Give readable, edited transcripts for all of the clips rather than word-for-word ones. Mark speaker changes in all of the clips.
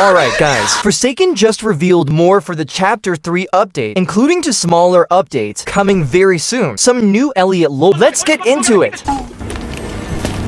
Speaker 1: Alright guys, Forsaken just revealed more for the Chapter 3 update, including to smaller updates coming very soon. Some new Elliot lore. Let's get into it!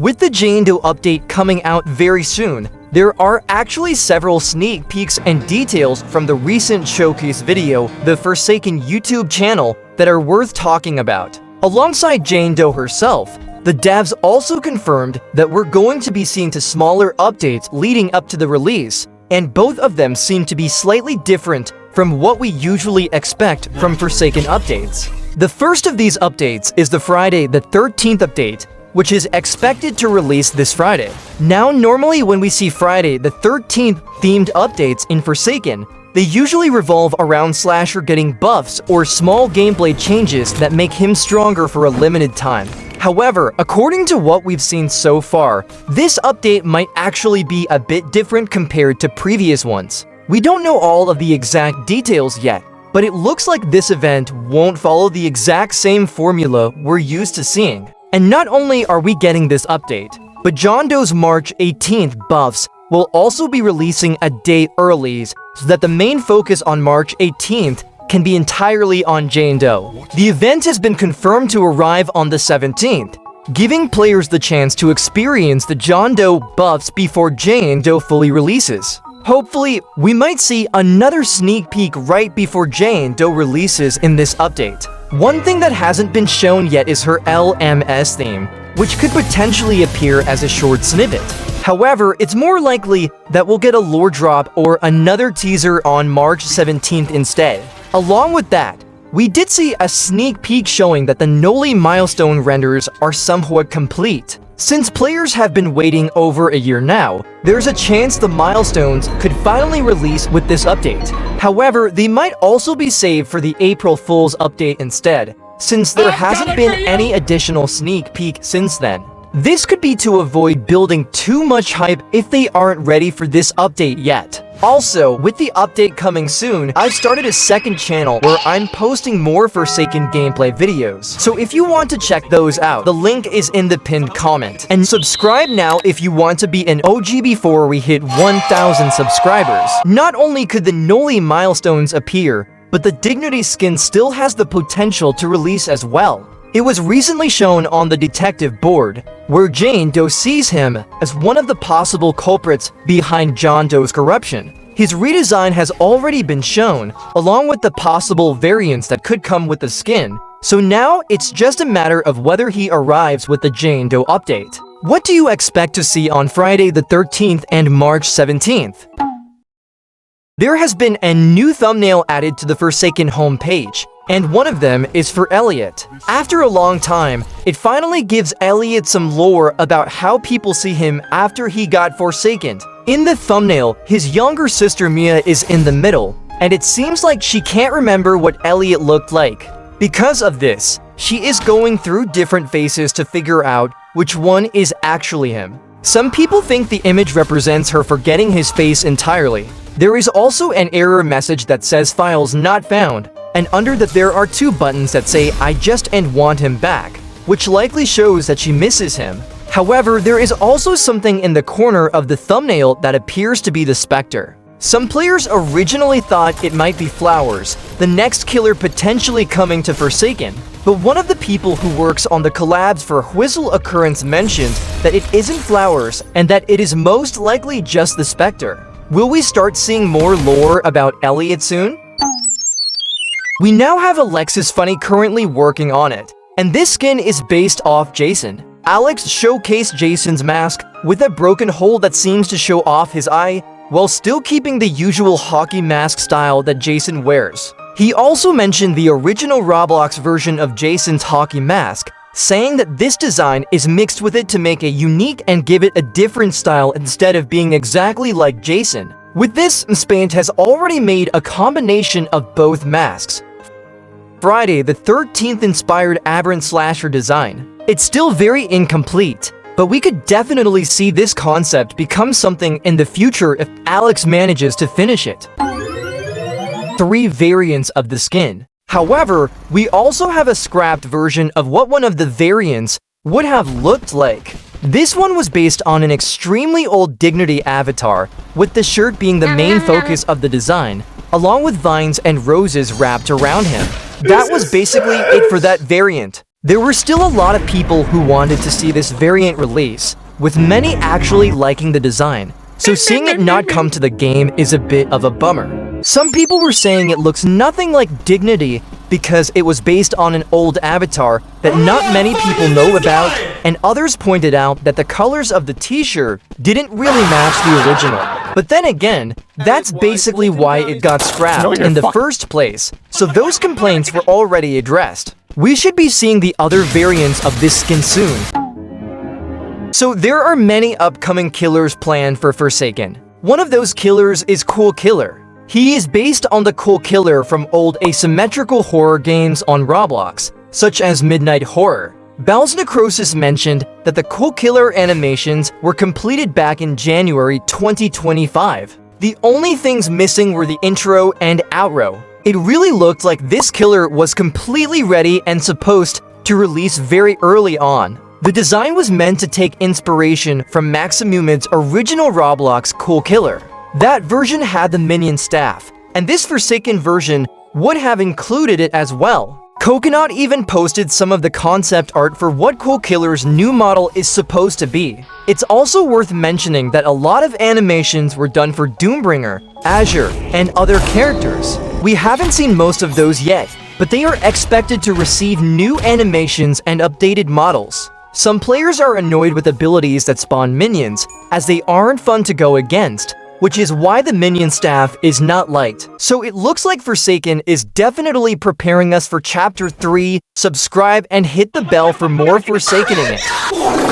Speaker 1: With the Jane Doe update coming out very soon, there are actually several sneak peeks and details from the recent showcase video, the Forsaken YouTube channel, that are worth talking about. Alongside Jane Doe herself, the devs also confirmed that we're going to be seeing smaller updates leading up to the release, and both of them seem to be slightly different from what we usually expect from Forsaken updates. The first of these updates is the Friday the 13th update, which is expected to release this Friday. Now, normally when we see Friday the 13th themed updates in Forsaken, they usually revolve around Slasher getting buffs or small gameplay changes that make him stronger for a limited time. However, according to what we've seen so far, this update might actually be a bit different compared to previous ones. We don't know all of the exact details yet, but it looks like this event won't follow the exact same formula we're used to seeing. And not only are we getting this update, but Jane Doe's March 18th buffs will also be releasing a day early so that the main focus on March 18th can be entirely on Jane Doe. The event has been confirmed to arrive on the 17th, giving players the chance to experience the Jane Doe buffs before Jane Doe fully releases. Hopefully, we might see another sneak peek right before Jane Doe releases in this update. One thing that hasn't been shown yet is her LMS theme, which could potentially appear as a short snippet. However, it's more likely that we'll get a lore drop or another teaser on March 17th instead. Along with that, we did see a sneak peek showing that the Noli Milestone renders are somewhat complete. Since players have been waiting over a year now, there's a chance the milestones could finally release with this update. However, they might also be saved for the April Fool's update instead, since there hasn't been any additional sneak peek since then. This could be to avoid building too much hype if they aren't ready for this update yet. Also, with the update coming soon, I've started a second channel where I'm posting more Forsaken gameplay videos. So if you want to check those out, the link is in the pinned comment. And subscribe now if you want to be an OG before we hit 1,000 subscribers. Not only could the Noli milestones appear, but the Dignity skin still has the potential to release as well. It was recently shown on the detective board, where Jane Doe sees him as one of the possible culprits behind Jane Doe's corruption. His redesign has already been shown, along with the possible variants that could come with the skin, so now it's just a matter of whether he arrives with the Jane Doe update. What do you expect to see on Friday the 13th and March 17th? There has been a new thumbnail added to the Forsaken homepage, and one of them is for Elliot. After a long time, it finally gives Elliot some lore about how people see him after he got Forsaken. In the thumbnail, his younger sister Mia is in the middle, and it seems like she can't remember what Elliot looked like. Because of this, she is going through different faces to figure out which one is actually him. Some people think the image represents her forgetting his face entirely. There is also an error message that says files not found, and under that there are two buttons that say I just and want him back, which likely shows that she misses him. However, there is also something in the corner of the thumbnail that appears to be the Spectre. Some players originally thought it might be Flowers, the next killer potentially coming to Forsaken, but one of the people who works on the collabs for Whistle Occurrence mentioned that it isn't Flowers and that it is most likely just the Spectre. Will we start seeing more lore about Elliot soon? We now have Alexis Funny currently working on it, and this skin is based off Jason. Alex showcased Jason's mask with a broken hole that seems to show off his eye, while still keeping the usual hockey mask style that Jason wears. He also mentioned the original Roblox version of Jason's hockey mask, saying that this design is mixed with it to make it unique and give it a different style instead of being exactly like Jason. With this, Spaint has already made a combination of both masks. Friday the 13th inspired aberrant slasher design. It's still very incomplete, but we could definitely see this concept become something in the future if Alex manages to finish it. 3 variants of the skin. However, we also have a scrapped version of what one of the variants would have looked like. This one was based on an extremely old Dignity avatar, with the shirt being the main focus of the design, along with vines and roses wrapped around him. That was basically it for that variant. There were still a lot of people who wanted to see this variant release, with many actually liking the design, so seeing it not come to the game is a bit of a bummer. Some people were saying it looks nothing like Dignity because it was based on an old avatar that not many people know about, and others pointed out that the colors of the t-shirt didn't really match the original. But then again, that's basically why it got scrapped in the first place, so those complaints were already addressed. We should be seeing the other variants of this skin soon. So there are many upcoming killers planned for Forsaken. One of those killers is Cool Killer. He is based on the Cool Killer from old asymmetrical horror games on Roblox, such as Midnight Horror. Bow's Necrosis mentioned that the Cool Killer animations were completed back in January 2025. The only things missing were the intro and outro. It really looked like this killer was completely ready and supposed to release very early on. The design was meant to take inspiration from Maximumid's original Roblox Cool Killer. That version had the minion staff, and this Forsaken version would have included it as well. Coconut even posted some of the concept art for what Cool Killer's new model is supposed to be. It's also worth mentioning that a lot of animations were done for Doombringer, Azure, and other characters. We haven't seen most of those yet, but they are expected to receive new animations and updated models. Some players are annoyed with abilities that spawn minions, as they aren't fun to go against, which is why the minion staff is not liked. So it looks like Forsaken is definitely preparing us for Chapter 3. Subscribe and hit the bell for more Forsakening it.